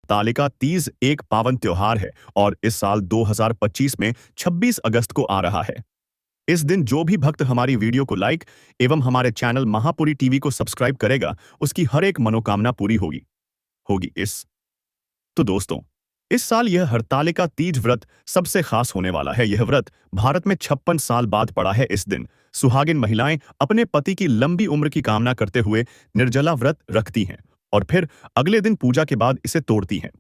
तालिका तीज एक पावन त्योहार है और इस साल 2025 में 26 अगस्त को आ रहा है। इस दिन जो भी भक्त हमारी वीडियो को लाइक एवं हमारे चैनल महापुरी टीवी को सब्सक्राइब करेगा, उसकी हर एक मनोकामना पूरी होगी होगी इस तो दोस्तों, इस साल यह हरतालिका तीज व्रत सबसे खास होने वाला है। यह व्रत भारत में 56 साल बाद पड़ा है। इस दिन सुहागिन महिलाएं अपने पति की लंबी उम्र की कामना करते हुए निर्जला व्रत रखती हैं और फिर अगले दिन पूजा के बाद इसे तोड़ती हैं।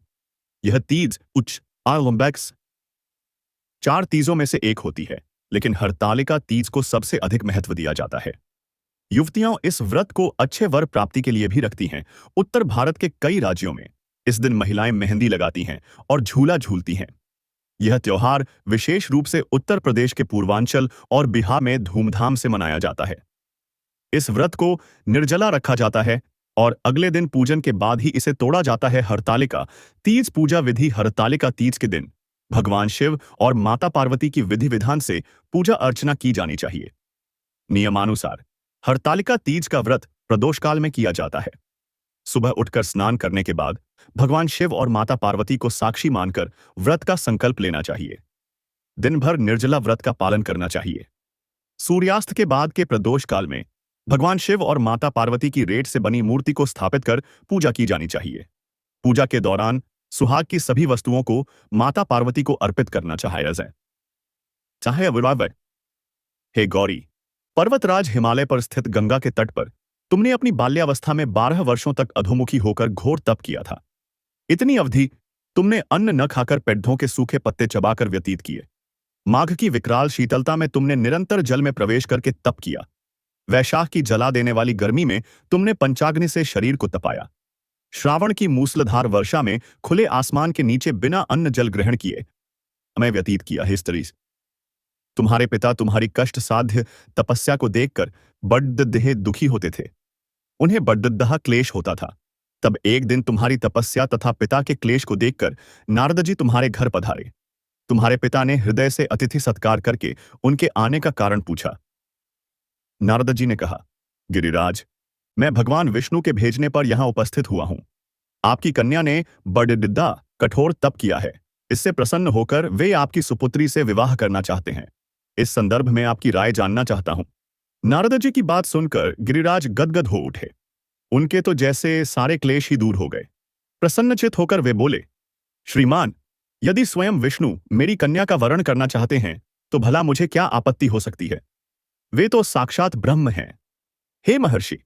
यह तीज उच्च ओलंपिक्स 4 तीजों में से एक होती है, लेकिन हरतालिका तीज को सबसे अधिक महत्व दिया जाता है। युवतियां इस व्रत को अच्छे वर प्राप्ति के लिए भी रखती हैं। उत्तर भारत के कई राज्यों में इस दिन महिलाएं मेहंदी लगाती हैं और झूला झूलती हैं। यह त्योहार विशेष रूप से उत्तर प्रदेश के पूर्वांचल और बिहार में धूमधाम से मनाया जाता है। इस व्रत को निर्जला रखा जाता है और अगले दिन पूजन के बाद ही इसे तोड़ा जाता है। हरतालिका तीज पूजा विधि। हरतालिका तीज के दिन भगवान शिव और माता पार्वती की विधि विधान से पूजा अर्चना की जानी चाहिए। नियमानुसार हरतालिका तीज का व्रत प्रदोष काल में किया जाता है। सुबह उठकर स्नान करने के बाद भगवान शिव और माता पार्वती को साक्षी मानकर व्रत का संकल्प लेना चाहिए। दिन भर निर्जला व्रत का पालन करना चाहिए। सूर्यास्त के बाद के प्रदोष काल में भगवान शिव और माता पार्वती की रेत से बनी मूर्ति को स्थापित कर पूजा की जानी चाहिए। पूजा के दौरान सुहाग की सभी वस्तुओं को माता पार्वती को अर्पित करना चाहिए। चाहे अविवाह। हे गौरी, पर्वतराज हिमालय पर स्थित गंगा के तट पर तुमने अपनी बाल्यावस्था में 12 वर्षों तक अधोमुखी होकर घोर तप किया था। इतनी अवधि तुमने अन्न न खाकर पेड़ों के सूखे पत्ते चबाकर व्यतीत किए। माघ की विकराल शीतलता में तुमने निरंतर जल में प्रवेश करके तप किया। वैशाख की जला देने वाली गर्मी में तुमने पंचाग्नि से शरीर को तपाया। श्रावण की मूसलाधार वर्षा में खुले आसमान के नीचे बिना अन्न जल ग्रहण किए हमें व्यतीत किया है। स्त्री तुम्हारे पिता तुम्हारी कष्ट साध्य तपस्या को देखकर बड्डदेह दुखी होते थे। उन्हें बड्डदाह क्लेश होता था। तब एक दिन तुम्हारी तपस्या तथा पिता के क्लेश को देखकर नारद जी तुम्हारे घर पधारे। तुम्हारे पिता ने हृदय से अतिथि सत्कार करके उनके आने का कारण पूछा। नारद जी ने कहा, गिरिराज, मैं भगवान विष्णु के भेजने पर यहां उपस्थित हुआ हूं। आपकी कन्या ने बड्डदा कठोर तप किया है। इससे प्रसन्न होकर वे आपकी सुपुत्री से विवाह करना चाहते हैं। इस संदर्भ में आपकी राय जानना चाहता हूं। नारद जी की बात सुनकर गिरिराज गदगद हो उठे। उनके तो जैसे सारे क्लेश ही दूर हो गए। प्रसन्नचित होकर वे बोले, श्रीमान, यदि स्वयं विष्णु मेरी कन्या का वरण करना चाहते हैं तो भला मुझे क्या आपत्ति हो सकती है। वे तो साक्षात ब्रह्म हैं। हे महर्षि,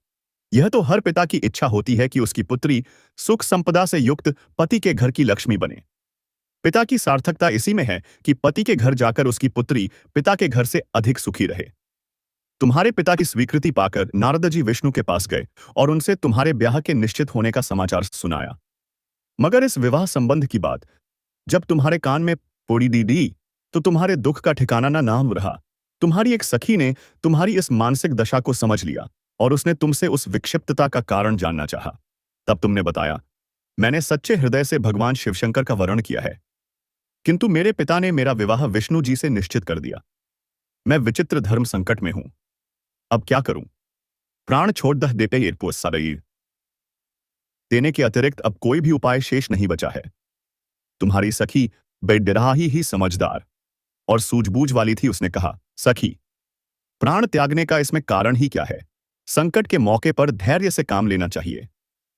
यह तो हर पिता की इच्छा होती है कि उसकी पुत्री सुख संपदा से युक्त पति के घर की लक्ष्मी बने। पिता की सार्थकता इसी में है कि पति के घर जाकर उसकी पुत्री पिता के घर से अधिक सुखी रहे। तुम्हारे पिता की स्वीकृति पाकर नारद जी विष्णु के पास गए और उनसे तुम्हारे ब्याह के निश्चित होने का समाचार सुनाया। मगर इस विवाह संबंध की बात जब तुम्हारे कान में पड़ी दी तो तुम्हारे दुख का ठिकाना ना नाम रहा। तुम्हारी एक सखी ने तुम्हारी इस मानसिक दशा को समझ लिया और उसने तुमसे उस विक्षिप्तता का कारण जानना चाहा। तब तुमने बताया, मैंने सच्चे हृदय से भगवान शिवशंकर का वरण किया है, किंतु मेरे पिता ने मेरा विवाह विष्णु जी से निश्चित कर दिया। मैं विचित्र धर्म संकट में हूं। अब क्या करूं? प्राण छोड़ दह देते देने के अतिरिक्त अब कोई भी उपाय शेष नहीं बचा है। तुम्हारी सखी बेडराही ही समझदार और सूझबूझ वाली थी। उसने कहा, सखी, प्राण त्यागने का इसमें कारण ही क्या है? संकट के मौके पर धैर्य से काम लेना चाहिए।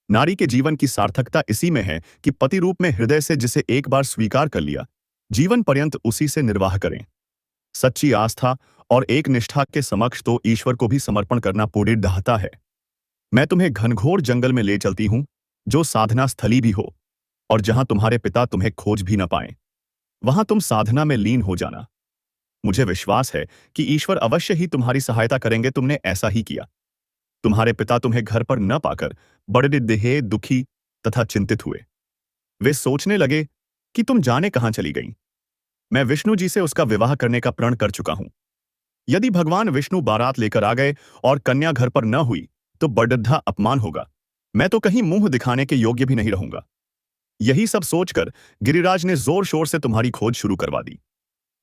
नारी के जीवन की सार्थकता इसी में है कि पति रूप में हृदय से जिसे एक बार स्वीकार कर लिया, जीवन पर्यंत उसी से निर्वाह करें। सच्ची आस्था और एक निष्ठा के समक्ष तो ईश्वर को भी समर्पण करना पूरी दहता है। मैं तुम्हें घनघोर जंगल में ले चलती हूं, जो साधना स्थली भी हो, और जहां तुम्हारे पिता तुम्हें खोज भी न पाए, वहां तुम साधना में लीन हो जाना। मुझे विश्वास है कि ईश्वर अवश्य ही तुम्हारी सहायता करेंगे। तुमने ऐसा ही किया। तुम्हारे पिता तुम्हें घर पर न पाकर बड़े देह दुखी तथा चिंतित हुए। वे सोचने लगे कि तुम जाने कहां चली गई। मैं विष्णु जी से उसका विवाह करने का प्रण कर चुका हूं। यदि भगवान विष्णु बारात लेकर आ गए और कन्या घर पर न हुई तो बड़ढ़ा अपमान होगा। मैं तो कहीं मुंह दिखाने के योग्य भी नहीं रहूंगा। यही सब सोचकर गिरिराज ने जोर शोर से तुम्हारी खोज शुरू करवा दी।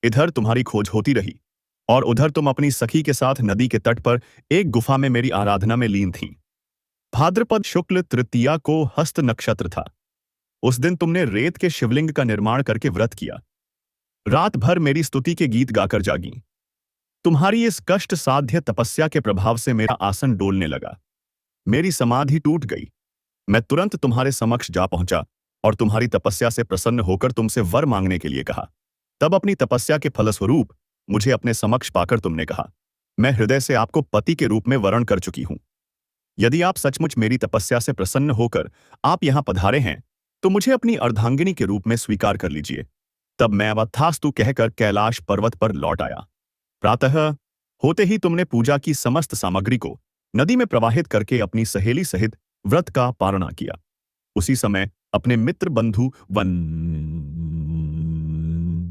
इधर तुम्हारी खोज होती रही और उधर तुम अपनी सखी के साथ नदी के तट पर एक गुफा में मेरी आराधना में लीन थीं। भाद्रपद शुक्ल तृतीया को हस्त नक्षत्र था। उस दिन तुमने रेत के शिवलिंग का निर्माण करके व्रत किया, रात भर मेरी स्तुति के गीत गाकर जागी। तुम्हारी इस कष्ट साध्य तपस्या के प्रभाव से मेरा आसन डोलने लगा, मेरी समाधि टूट गई। मैं तुरंत तुम्हारे समक्ष जा पहुंचा और तुम्हारी तपस्या से प्रसन्न होकर तुमसे वर मांगने के लिए कहा। तब अपनी तपस्या के फलस्वरूप मुझे अपने समक्ष पाकर तुमने कहा, मैं हृदय से आपको पति के रूप में वरण कर चुकी हूं। यदि आप सचमुच मेरी तपस्या से प्रसन्न होकर आप यहां पधारे हैं, तो मुझे अपनी अर्धांगिनी के रूप में स्वीकार कर लीजिए। तब मैं तथास्तु कहकर कैलाश पर्वत पर लौट आया। प्रातः होते ही तुमने पूजा की समस्त सामग्री को नदी में प्रवाहित करके अपनी सहेली सहित व्रत का पारणा किया। उसी समय अपने मित्र बंधु वन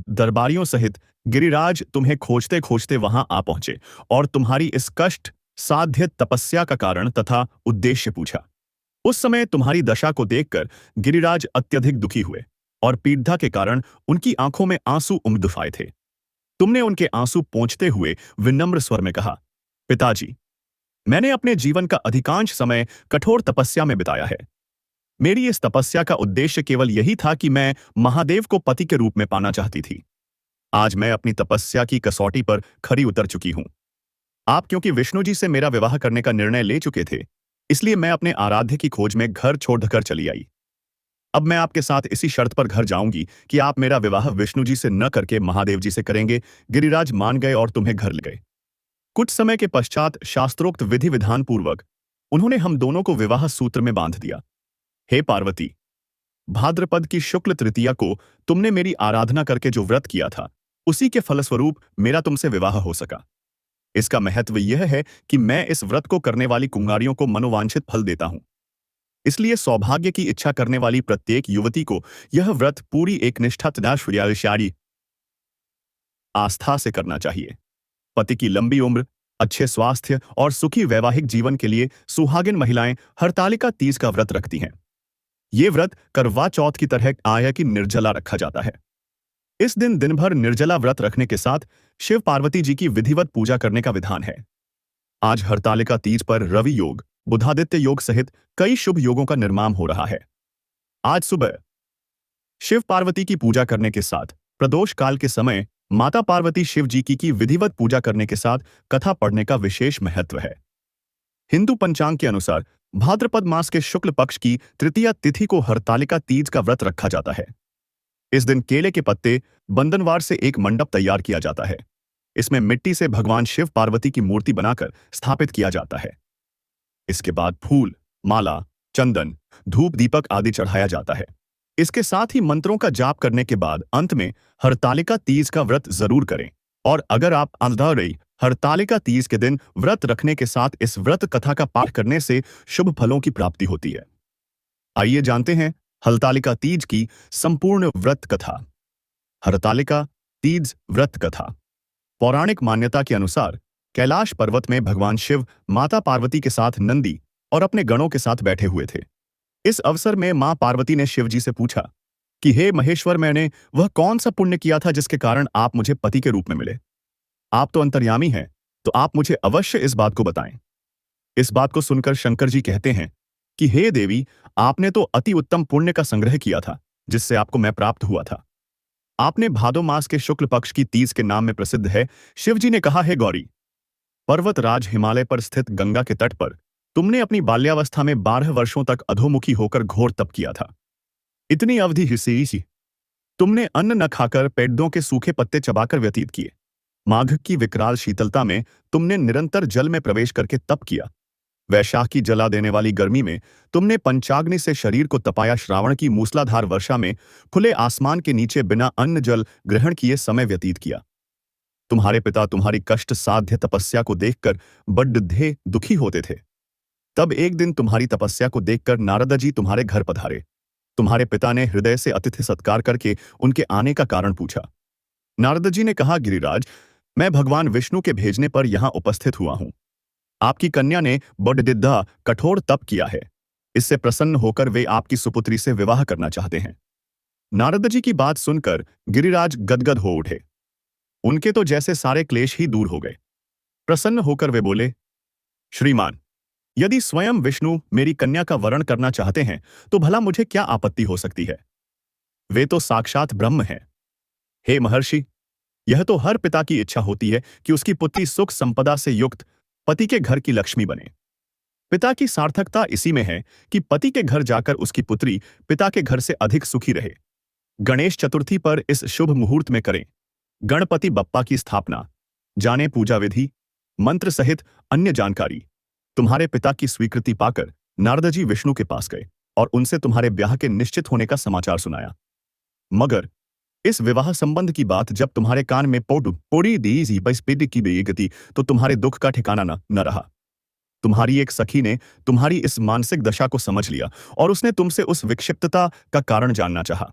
दरबारियों सहित गिरिराज तुम्हें खोजते खोजते वहां आ पहुंचे और तुम्हारी इस कष्ट साध्य तपस्या का कारण तथा उद्देश्य पूछा। उस समय तुम्हारी दशा को देखकर गिरिराज अत्यधिक दुखी हुए और पीड़ा के कारण उनकी आंखों में आंसू उमड़ आए थे। तुमने उनके आंसू पोंछते हुए विनम्र स्वर में कहा, पिताजी, मैंने अपने जीवन का अधिकांश समय कठोर तपस्या में बिताया है। मेरी इस तपस्या का उद्देश्य केवल यही था कि मैं महादेव को पति के रूप में पाना चाहती थी। आज मैं अपनी तपस्या की कसौटी पर खरी उतर चुकी हूं। आप क्योंकि विष्णु जी से मेरा विवाह करने का निर्णय ले चुके थे, इसलिए मैं अपने आराध्य की खोज में घर छोड़कर चली आई। अब मैं आपके साथ इसी शर्त पर घर जाऊंगी कि आप मेरा विवाह विष्णु जी से न करके महादेव जी से करेंगे। गिरिराज मान गए और तुम्हें घर ले गए। कुछ समय के पश्चात शास्त्रोक्त विधि विधान पूर्वक उन्होंने हम दोनों को विवाह सूत्र में बांध दिया। हे पार्वती, भाद्रपद की शुक्ल तृतीया को तुमने मेरी आराधना करके जो व्रत किया था, उसी के फलस्वरूप मेरा तुमसे विवाह हो सका। इसका महत्व यह है कि मैं इस व्रत को करने वाली कुंवारियों को मनोवांछित फल देता हूं। इसलिए सौभाग्य की इच्छा करने वाली प्रत्येक युवती को यह व्रत पूरी एकनिष्ठा तथा शुयारी आस्था से करना चाहिए। पति की लंबी उम्र, अच्छे स्वास्थ्य और सुखी वैवाहिक जीवन के लिए सुहागिन महिलाएं हरतालिका तीज का व्रत रखती हैं। ये व्रत करवा चौथ की तरह आया कि निर्जला रखा जाता है। इस दिन भर निर्जला व्रत रखने के साथ शिव पार्वती जी की विधिवत पूजा करने का विधान है। आज हरतालिका तीज पर रवि योग, बुधादित्य योग सहित कई शुभ योगों का निर्माण हो रहा है। आज सुबह शिव पार्वती की पूजा करने के साथ प्रदोष काल के समय माता पार्वती शिव जी की विधिवत पूजा करने के साथ कथा पढ़ने का विशेष महत्व है। हिंदू पंचांग के अनुसार भाद्रपद मास के शुक्ल पक्ष की तृतीया तिथि को हरतालिका तीज का व्रत रखा जाता है। इस दिन केले के पत्ते बंधनवार से एक मंडप तैयार किया जाता है। इसमें मिट्टी से भगवान शिव पार्वती की मूर्ति बनाकर स्थापित किया जाता है। इसके बाद फूल, माला, चंदन, धूप, दीपक आदि चढ़ाया जाता है। इसके साथ ही मंत्रों का जाप करने के बाद अंत में हरतालिका तीज का व्रत जरूर करें। और अगर आप अंधारी हरतालिका तीज के दिन व्रत रखने के साथ इस व्रत कथा का पाठ करने से शुभ फलों की प्राप्ति होती है। आइए जानते हैं हरतालिका तीज की संपूर्ण व्रत कथा। हरतालिका तीज व्रत कथा। पौराणिक मान्यता के अनुसार कैलाश पर्वत में भगवान शिव माता पार्वती के साथ नंदी और अपने गणों के साथ बैठे हुए थे। इस अवसर में मां पार्वती ने शिव जी से पूछा कि हे महेश्वर, मैंने वह कौन सा पुण्य किया था जिसके कारण आप मुझे पति के रूप में मिले? आप तो अंतर्यामी हैं, तो आप मुझे अवश्य इस बात को बताएं। इस बात को सुनकर शंकर जी कहते हैं कि हे देवी, आपने तो अति उत्तम पुण्य का संग्रह किया था जिससे आपको मैं प्राप्त हुआ था। आपने भादो मास के शुक्ल पक्ष की तीज के नाम में प्रसिद्ध है। शिव जी ने कहा, हे गौरी, पर्वत राज हिमालय पर स्थित गंगा के तट पर तुमने अपनी बाल्यावस्था में 12 वर्षों तक अधोमुखी होकर घोर तप किया था। इतनी अवधि हिस्सी तुमने अन्न न खाकर पेड़ों के सूखे पत्ते चबाकर व्यतीत किए। माघ की विकराल शीतलता में तुमने निरंतर जल में प्रवेश करके तप किया। वैशाख की जला देने वाली गर्मी में तुमने पंचाग्नि से शरीर को तपाया। श्रावण की मूसलाधार वर्षा में खुले आसमान के नीचे बिना अन्न जल ग्रहण किए समय व्यतीत किया। तुम्हारे पिता तुम्हारी कष्ट साध्य तपस्या को देखकर बड्ढे दुखी होते थे। तब एक दिन तुम्हारी तपस्या को देखकर नारद जी तुम्हारे घर पधारे। तुम्हारे पिता ने हृदय से अतिथि सत्कार करके उनके आने का कारण पूछा। नारद जी ने कहा, गिरिराज, मैं भगवान विष्णु के भेजने पर यहां उपस्थित हुआ हूं। आपकी कन्या ने बड्ढा कठोर तप किया है। इससे प्रसन्न होकर वे आपकी सुपुत्री से विवाह करना चाहते हैं। नारद जी की बात सुनकर गिरिराज गदगद हो उठे। उनके तो जैसे सारे क्लेश ही दूर हो गए। प्रसन्न होकर वे बोले, श्रीमान, यदि स्वयं विष्णु मेरी कन्या का वरण करना चाहते हैं तो भला मुझे क्या आपत्ति हो सकती है? वे तो साक्षात ब्रह्म हैं। हे महर्षि, यह तो हर पिता की इच्छा होती है कि उसकी पुत्री सुख संपदा से युक्त पति के घर की लक्ष्मी बने। पिता की सार्थकता इसी में है कि पति के घर जाकर उसकी पुत्री पिता के घर से अधिक सुखी रहे। गणेश चतुर्थी पर इस शुभ मुहूर्त में करें गणपति बप्पा की स्थापना, जाने पूजा विधि, मंत्र सहित अन्य जानकारी। तुम्हारे पिता की स्वीकृति पाकर नारद जी विष्णु के पास गए और उनसे तुम्हारे ब्याह के निश्चित होने का समाचार सुनाया। मगर इस विवाह संबंध की बात जब तुम्हारे कान में पोड़ी दी की बेगती तो तुम्हारे दुख का ठिकाना न रहा। तुम्हारी एक सखी ने तुम्हारी इस मानसिक दशा को समझ लिया और उसने तुमसे उस विक्षिप्तता का कारण जानना चाहा।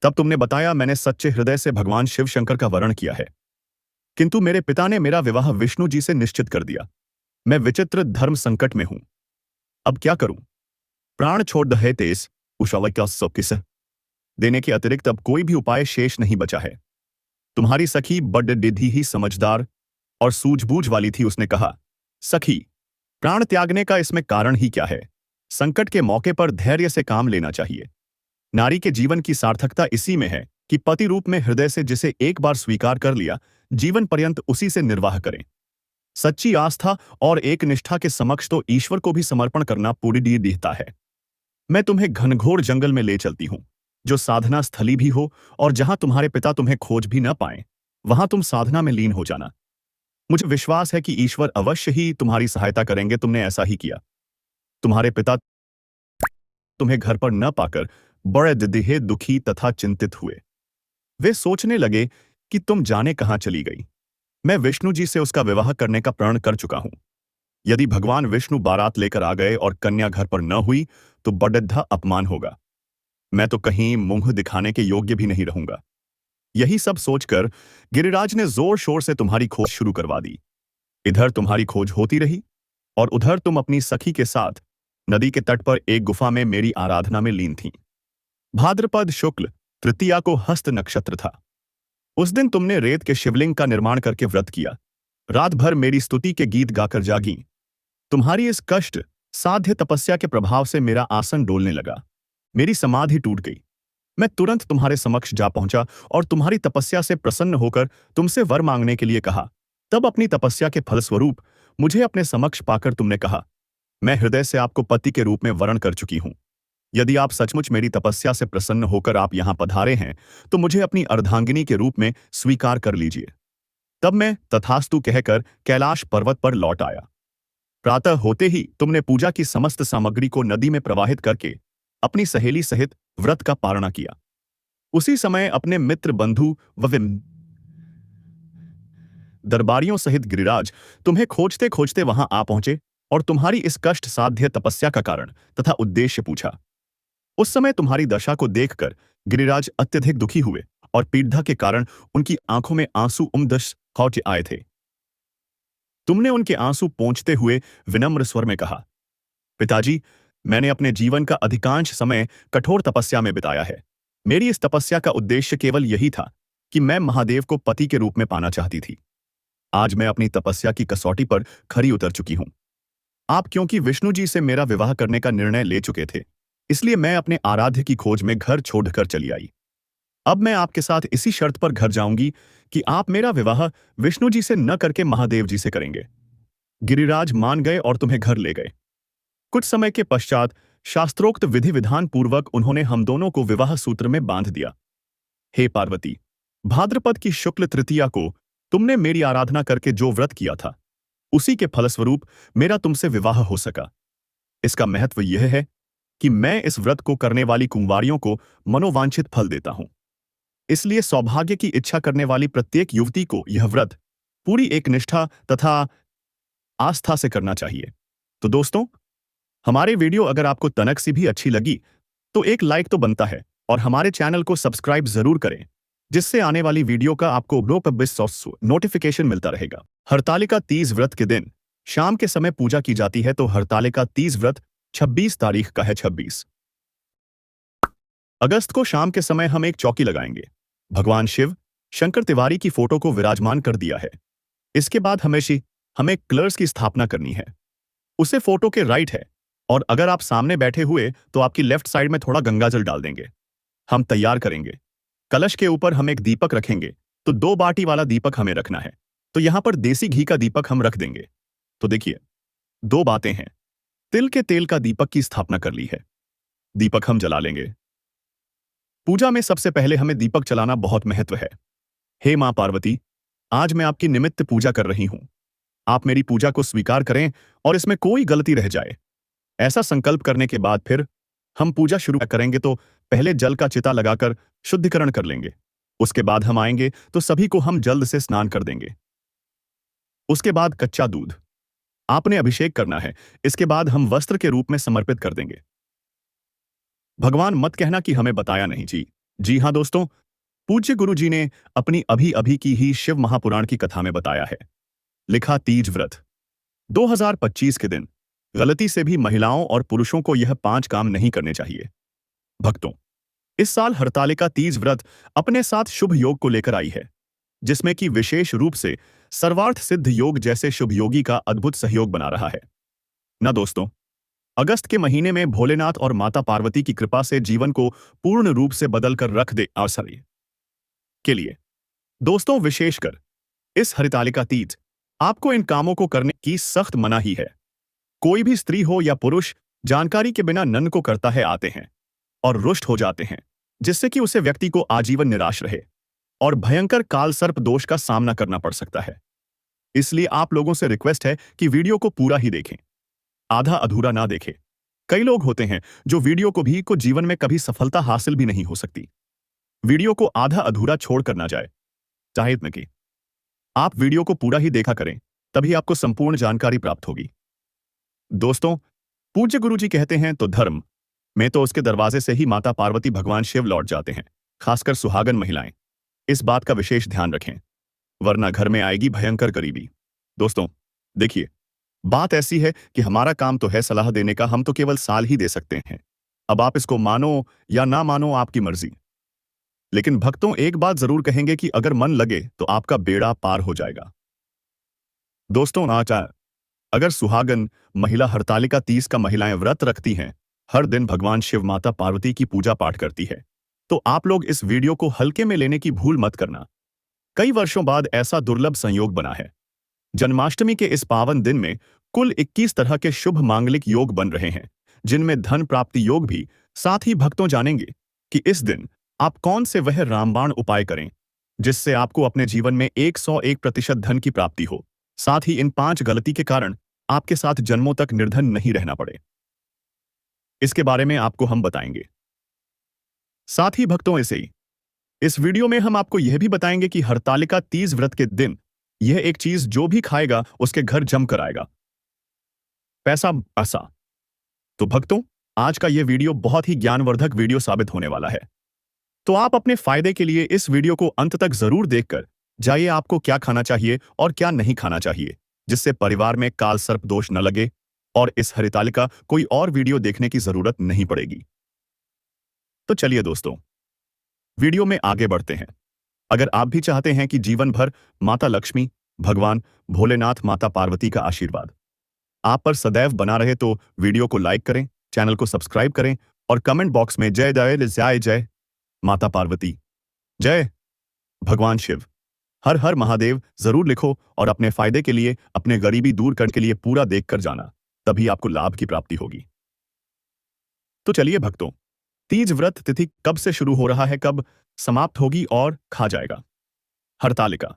तब तुमने बताया, मैंने सच्चे हृदय से भगवान शिव शंकर का वरण किया है, किंतु मेरे पिता ने मेरा विवाह विष्णु जी से निश्चित कर दिया। मैं विचित्र धर्म संकट में हूं, अब क्या करूं? प्राण छोड़ दहे तेज उषावा का किस देने के अतिरिक्त अब कोई भी उपाय शेष नहीं बचा है। तुम्हारी सखी बड्ड डिधी ही समझदार और सूझबूझ वाली थी। उसने कहा, सखी, प्राण त्यागने का इसमें कारण ही क्या है? संकट के मौके पर धैर्य से काम लेना चाहिए। नारी के जीवन की सार्थकता इसी में है कि पति रूप में हृदय से जिसे एक बार स्वीकार कर लिया, जीवन पर्यंत उसी से निर्वाह करें। सच्ची आस्था और एक निष्ठा के समक्ष तो ईश्वर को भी समर्पण करना पूरी दिखता है। मैं तुम्हें घनघोर जंगल में ले चलती हूं, जो साधना स्थली भी हो, और जहां तुम्हारे पिता तुम्हें खोज भी न पाए, वहां तुम साधना में लीन हो जाना। मुझे विश्वास है कि ईश्वर अवश्य ही तुम्हारी सहायता करेंगे। तुमने ऐसा ही किया। तुम्हारे पिता तुम्हें घर पर न पाकर बड़े दिहे दुखी तथा चिंतित हुए। वे सोचने लगे कि तुम जाने कहां चली गई। मैं विष्णु जी से उसका विवाह करने का प्रण कर चुका हूं। यदि भगवान विष्णु बारात लेकर आ गए और कन्या घर पर न हुई तो बड़ा अपमान होगा। मैं तो कहीं मुंह दिखाने के योग्य भी नहीं रहूंगा। यही सब सोचकर गिरिराज ने जोर शोर से तुम्हारी खोज शुरू करवा दी। इधर तुम्हारी खोज होती रही और उधर तुम अपनी सखी के साथ नदी के तट पर एक गुफा में मेरी आराधना में लीन थीं। भाद्रपद शुक्ल तृतीया को हस्त नक्षत्र था। उस दिन तुमने रेत के शिवलिंग का निर्माण करके व्रत किया। रात भर मेरी स्तुति के गीत गाकर जागी। तुम्हारी इस कष्ट साध्य तपस्या के प्रभाव से मेरा आसन डोलने लगा। मेरी समाधि टूट गई। मैं तुरंत तुम्हारे समक्ष जा पहुंचा और तुम्हारी तपस्या से प्रसन्न होकर तुमसे वर मांगने के लिए कहा। तब अपनी तपस्या के फलस्वरूप मुझे अपने समक्ष पाकर तुमने कहा, मैं हृदय से आपको पति के रूप में वरण कर चुकी हूं। यदि आप सचमुच मेरी तपस्या से प्रसन्न होकर आप यहां पधारे हैं तो मुझे अपनी अर्धांगिनी के रूप में स्वीकार कर लीजिए। तब मैं तथास्तु कहकर कैलाश पर्वत पर लौट आया। प्रातः होते ही तुमने पूजा की समस्त सामग्री को नदी में प्रवाहित करके अपनी सहेली सहित व्रत का पारणा किया। उसी समय अपने मित्र बंधु व दरबारियों सहित गिरिराज तुम्हें खोजते खोजते वहां आ पहुंचे और तुम्हारी इस कष्ट साध्य तपस्या का कारण तथा उद्देश्य पूछा। उस समय तुम्हारी दशा को देखकर गिरिराज अत्यधिक दुखी हुए और पीड़ा के कारण उनकी आंखों में आंसू उमदश खौटे आए थे। तुमने उनके आंसू पोंछते हुए विनम्र स्वर में कहा, पिताजी, मैंने अपने जीवन का अधिकांश समय कठोर तपस्या में बिताया है। मेरी इस तपस्या का उद्देश्य केवल यही था कि मैं महादेव को पति के रूप में पाना चाहती थी। आज मैं अपनी तपस्या की कसौटी पर खरी उतर चुकी हूं। आप क्योंकि विष्णु जी से मेरा विवाह करने का निर्णय ले चुके थे, इसलिए मैं अपने आराध्य की खोज में घर छोड़कर चली आई। अब मैं आपके साथ इसी शर्त पर घर जाऊंगी कि आप मेरा विवाह विष्णु जी से न करके महादेव जी से करेंगे। गिरिराज मान गए और तुम्हें घर ले गए। कुछ समय के पश्चात शास्त्रोक्त विधि विधान पूर्वक उन्होंने हम दोनों को विवाह सूत्र में बांध दिया। हे पार्वती, भाद्रपद की शुक्ल तृतीया को तुमने मेरी आराधना करके जो व्रत किया था, उसी के फलस्वरूप मेरा तुमसे विवाह हो सका। इसका महत्व यह है कि मैं इस व्रत को करने वाली कुंवारियों को मनोवांछित फल देता हूं। इसलिए सौभाग्य की इच्छा करने वाली प्रत्येक युवती को यह व्रत पूरी एक निष्ठा तथा आस्था से करना चाहिए। तो दोस्तों, हमारे वीडियो अगर आपको तनक सी भी अच्छी लगी तो एक लाइक तो बनता है और हमारे चैनल को सब्सक्राइब जरूर करें, जिससे आने वाली वीडियो का आपको नोटिफिकेशन मिलता रहेगा। हरतालिका तीज व्रत के दिन शाम के समय पूजा की जाती है, तो हरतालिका तीज व्रत 26 तारीख का है। 26 अगस्त को शाम के समय हम एक चौकी लगाएंगे। भगवान शिव शंकर तिवारी की फोटो को विराजमान कर दिया है। इसके बाद हमें कलर्स की स्थापना करनी है। उसे फोटो के राइट है, और अगर आप सामने बैठे हुए तो आपकी लेफ्ट साइड में थोड़ा गंगाजल डाल देंगे। हम तैयार करेंगे। कलश के ऊपर हम एक दीपक रखेंगे, तो 2 बाटी वाला दीपक हमें रखना है। तो यहां पर देसी घी का दीपक हम रख देंगे। तो देखिए, 2 बातें हैं। तिल के तेल का दीपक की स्थापना कर ली है। दीपक हम जला लेंगे। पूजा में सबसे पहले हमें दीपक जलाना बहुत महत्व है। हे मां पार्वती, आज मैं आपकी निमित्त पूजा कर रही हूं। आप मेरी पूजा को स्वीकार करें और इसमें कोई गलती रह जाए। ऐसा संकल्प करने के बाद फिर हम पूजा शुरू करेंगे, तो पहले जल का चिता लगाकर शुद्धिकरण कर लेंगे। उसके बाद हम आएंगे तो सभी को हम जल्द से स्नान कर देंगे। उसके बाद कच्चा दूध आपने अभिषेक करना है। इसके बाद हम वस्त्र के रूप में समर्पित कर देंगे। भगवान मत कहना कि हमें बताया नहीं। जी जी हाँ दोस्तों, पूज्य गुरु जी ने अपनी अभी अभी की ही शिव महापुराण की कथा में बताया है। लिखा तीज व्रत 2025 के दिन गलती से भी महिलाओं और पुरुषों को यह 5 काम नहीं करने चाहिए। भक्तों, इस साल हरतालिका तीज व्रत अपने साथ शुभ योग को लेकर आई है, जिसमें कि विशेष रूप से सर्वार्थ सिद्ध योग जैसे शुभ योगी का अद्भुत सहयोग बना रहा है ना दोस्तों। अगस्त के महीने में भोलेनाथ और माता पार्वती की कृपा से जीवन को पूर्ण रूप से बदल कर रख दे अवसर के लिए दोस्तों, विशेषकर इस हरितालिका तीज आपको इन कामों को करने की सख्त मनाही है। कोई भी स्त्री हो या पुरुष जानकारी के बिना नन को करता है आते हैं और रुष्ट हो जाते हैं, जिससे कि उसे व्यक्ति को आजीवन निराश रहे और भयंकर काल सर्प दोष का सामना करना पड़ सकता है। इसलिए आप लोगों से रिक्वेस्ट है कि वीडियो को पूरा ही देखें, आधा अधूरा ना देखें। कई लोग होते हैं जो वीडियो को जीवन में कभी सफलता हासिल भी नहीं हो सकती। वीडियो को आधा अधूरा छोड़कर ना जाए। चाहे इतने की आप वीडियो को पूरा ही देखा करें, तभी आपको संपूर्ण जानकारी प्राप्त होगी। दोस्तों, पूज्य गुरु जी कहते हैं तो धर्म में तो उसके दरवाजे से ही माता पार्वती भगवान शिव लौट जाते हैं। खासकर सुहागन महिलाएं इस बात का विशेष ध्यान रखें, वरना घर में आएगी भयंकर गरीबी। दोस्तों देखिए, बात ऐसी है कि हमारा काम तो है सलाह देने का, हम तो केवल साल ही दे सकते हैं। अब आप इसको मानो या ना मानो, आपकी मर्जी। लेकिन भक्तों, एक बात जरूर कहेंगे कि अगर मन लगे तो आपका बेड़ा पार हो जाएगा। दोस्तों आचार, अगर सुहागन महिला हरतालिका तीज का महिलाएं व्रत रखती हैं, हर दिन भगवान शिव माता पार्वती की पूजा पाठ करती है, तो आप लोग इस वीडियो को हल्के में लेने की भूल मत करना। कई वर्षों बाद ऐसा दुर्लभ संयोग बना है। जन्माष्टमी के इस पावन दिन में कुल 21 तरह के शुभ मांगलिक योग बन रहे हैं, जिनमें धन प्राप्ति योग भी। साथ ही भक्तों जानेंगे कि इस दिन आप कौन से वह रामबाण उपाय करें जिससे आपको अपने जीवन में 101% धन की प्राप्ति हो। साथ ही इन 5 गलती के कारण आपके साथ जन्मों तक निर्धन नहीं रहना पड़े, इसके बारे में आपको हम बताएंगे। साथ ही भक्तों, इस वीडियो में हम आपको यह भी बताएंगे कि हरतालिका तीज व्रत के दिन यह एक चीज जो भी खाएगा उसके घर जमकर आएगा, पैसा पैसा। तो भक्तों, आज का यह वीडियो बहुत ही ज्ञानवर्धक वीडियो साबित होने वाला है, तो आप अपने फायदे के लिए इस वीडियो को अंत तक जरूर देखकर जाइए आपको क्या खाना चाहिए और क्या नहीं खाना चाहिए, जिससे परिवार में काल सर्प दोष न लगे और इस हरितालिका कोई और वीडियो देखने की जरूरत नहीं पड़ेगी। तो चलिए दोस्तों, वीडियो में आगे बढ़ते हैं। अगर आप भी चाहते हैं कि जीवन भर माता लक्ष्मी, भगवान भोलेनाथ, माता पार्वती का आशीर्वाद आप पर सदैव बना रहे, तो वीडियो को लाइक करें, चैनल को सब्सक्राइब करें और कमेंट बॉक्स में जय जय जय जय माता पार्वती, जय भगवान शिव, हर हर महादेव जरूर लिखो और अपने फायदे के लिए, अपने गरीबी दूर करने के लिए पूरा देखकर जाना, तभी आपको लाभ की प्राप्ति होगी। तो चलिए भक्तों, तीज व्रत तिथि कब से शुरू हो रहा है, कब समाप्त होगी और खा जाएगा। हरतालिका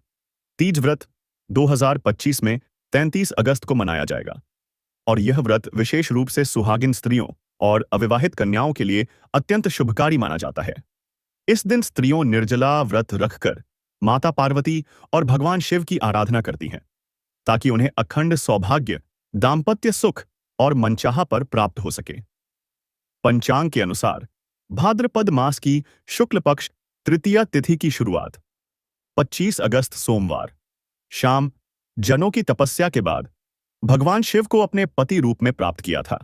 तीज व्रत 2025 में 33 अगस्त को मनाया जाएगा और यह व्रत विशेष रूप से सुहागिन स्त्रियों और अविवाहित कन्याओं के लिए अत्यंत शुभकारी माना जाता है। इस दिन स्त्रियों निर्जला व्रत रखकर माता पार्वती और भगवान शिव की आराधना करती हैं, ताकि उन्हें अखंड सौभाग्य, दाम्पत्य सुख और मनचाहा पर प्राप्त हो सके। पंचांग के अनुसार भाद्रपद मास की शुक्ल पक्ष तृतीया तिथि की शुरुआत 25 अगस्त सोमवार शाम जनों की तपस्या के बाद भगवान शिव को अपने पति रूप में प्राप्त किया था।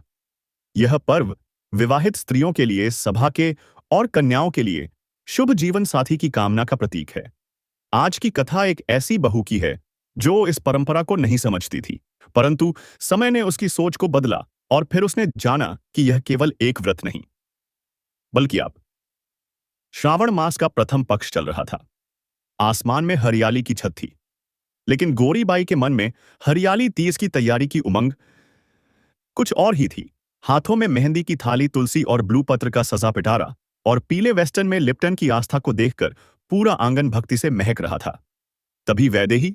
यह पर्व विवाहित स्त्रियों के लिए सौभाग्य और कन्याओं के लिए शुभ जीवन साथी की कामना का प्रतीक है। आज की कथा एक ऐसी बहू की है जो इस परंपरा को नहीं समझती थी, परंतु समय ने उसकी सोच को बदला और फिर उसने जाना कि यह केवल एक व्रत नहीं, बल्कि आप श्रावण मास का प्रथम पक्ष चल रहा था। आसमान में हरियाली की छत थी, लेकिन गोरीबाई के मन में हरियाली तीज की तैयारी की उमंग कुछ और ही थी। हाथों में मेहंदी की थाली, तुलसी और ब्लू पत्र का सजा पिटारा और पीले वेस्टर्न में लिप्टन की आस्था को देखकर पूरा आंगन भक्ति से महक रहा था। तभी वैदेही,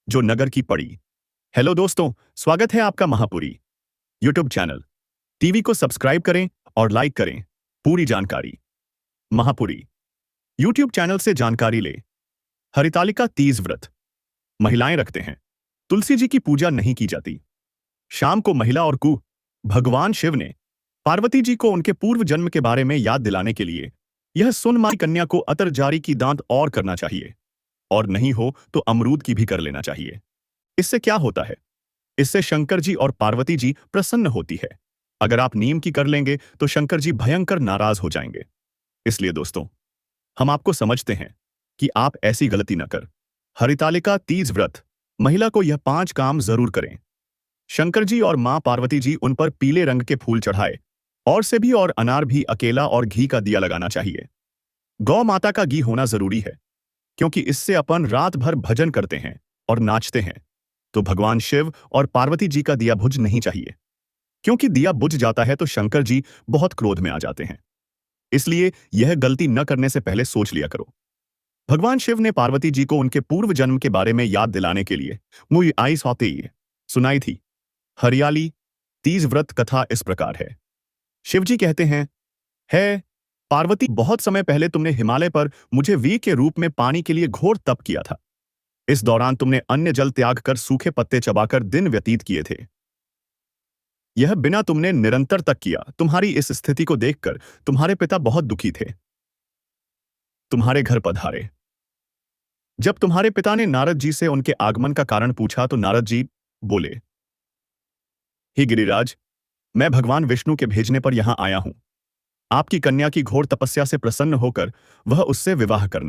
जो नगर की पड़ी। हेलो दोस्तों, स्वागत है आपका महापुरी यूट्यूब चैनल। टीवी को सब्सक्राइब करें और लाइक करें। पूरी जानकारी महापुरी यूट्यूब चैनल से जानकारी ले। हरितालिका तीज व्रत महिलाएं रखते हैं। तुलसी जी की पूजा नहीं की जाती। शाम को महिला और भगवान शिव ने पार्वती जी को उनके पूर्व जन्म के बारे में याद दिलाने के लिए यह सुन माई कन्या को अतर जारी की दांत और करना चाहिए, और नहीं हो तो अमरूद की भी कर लेना चाहिए। इससे क्या होता है? इससे शंकर जी और पार्वती जी प्रसन्न होती है। अगर आप नीम की कर लेंगे तो शंकर जी भयंकर नाराज हो जाएंगे। इसलिए दोस्तों, हम आपको समझते हैं कि आप ऐसी गलती न कर। हरितालिका तीज व्रत महिला को यह 5 काम जरूर करें। शंकर जी और मां पार्वती जी उन पर पीले रंग के फूल चढ़ाए, और से भी और अनार भी अकेला और घी का दिया लगाना चाहिए। गौ माता का घी होना जरूरी है, क्योंकि इससे अपन रात भर भजन करते हैं और नाचते हैं। तो भगवान शिव और पार्वती जी का दिया बुझ नहीं चाहिए, क्योंकि दिया बुझ जाता है तो शंकर जी बहुत क्रोध में आ जाते हैं। इसलिए यह गलती न करने से पहले सोच लिया करो। भगवान शिव ने पार्वती जी को उनके पूर्व जन्म के बारे में याद दिलाने के लिए मुई आई सौते सुनाई थी। हरियाली तीज व्रत कथा इस प्रकार है। शिवजी कहते हैं, है पार्वती, बहुत समय पहले तुमने हिमालय पर मुझे वी के रूप में पानी के लिए घोर तप किया था। इस दौरान तुमने अन्य जल त्याग कर सूखे पत्ते चबाकर दिन व्यतीत किए थे। यह बिना तुमने निरंतर तक किया। तुम्हारी इस स्थिति को देखकर तुम्हारे पिता बहुत दुखी थे। तुम्हारे घर पधारे। जब तुम्हारे पिता ने नारद जी से उनके आगमन का कारण पूछा तो नारद जी बोले, हे गिरिराज, मैं भगवान विष्णु के भेजने पर यहां आया हूं। आपकी कन्या की घोर तपस्या से प्रसन्न होकर वह उससे विवाह करना